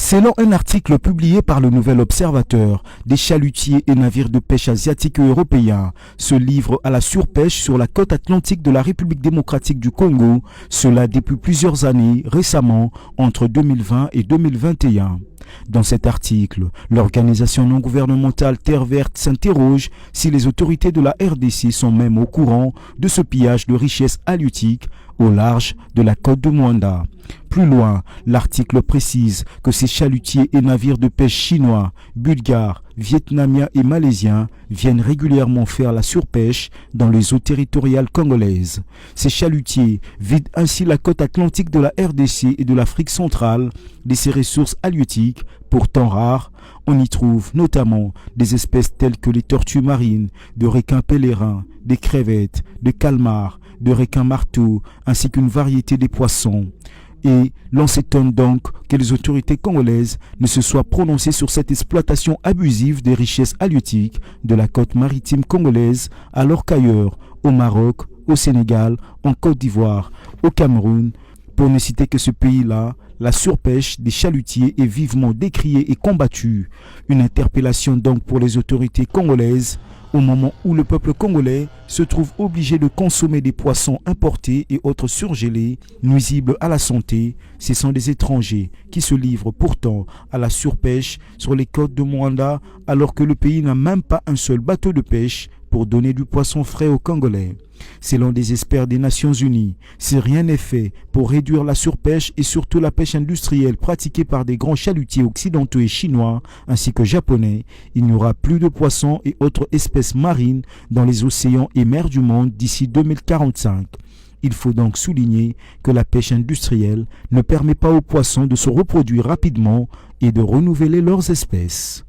Selon un article publié par le Nouvel Observateur, des chalutiers et navires de pêche asiatiques et européens se livrent à la surpêche sur la côte atlantique de la République démocratique du Congo, cela depuis plusieurs années, récemment entre 2020 et 2021. Dans cet article, l'organisation non gouvernementale Terre Verte s'interroge si les autorités de la RDC sont même au courant de ce pillage de richesses halieutiques au large de la côte de Mwanda. Plus loin, l'article précise que ces chalutiers et navires de pêche chinois, bulgares, vietnamiens et malaisiens viennent régulièrement faire la surpêche dans les eaux territoriales congolaises. Ces chalutiers vident ainsi la côte atlantique de la RDC et de l'Afrique centrale de ses ressources halieutiques, pourtant rares. On y trouve notamment des espèces telles que les tortues marines, de requins pèlerins, des crevettes, de calmars, de requins marteaux, ainsi qu'une variété des poissons. Et l'on s'étonne donc que les autorités congolaises ne se soient prononcées sur cette exploitation abusive des richesses halieutiques de la côte maritime congolaise, alors qu'ailleurs, au Maroc, au Sénégal, en Côte d'Ivoire, au Cameroun, pour ne citer que ce pays-là, la surpêche des chalutiers est vivement décriée et combattue. Une interpellation donc pour les autorités congolaises, au moment où le peuple congolais se trouve obligé de consommer des poissons importés et autres surgelés, nuisibles à la santé. Ce sont des étrangers qui se livrent pourtant à la surpêche sur les côtes de Mwanda, alors que le pays n'a même pas un seul bateau de pêche pour donner du poisson frais aux Congolais. Selon des experts des Nations Unies, si rien n'est fait pour réduire la surpêche et surtout la pêche industrielle pratiquée par des grands chalutiers occidentaux et chinois ainsi que japonais, il n'y aura plus de poissons et autres espèces marines dans les océans et mers du monde d'ici 2045. Il faut donc souligner que la pêche industrielle ne permet pas aux poissons de se reproduire rapidement et de renouveler leurs espèces.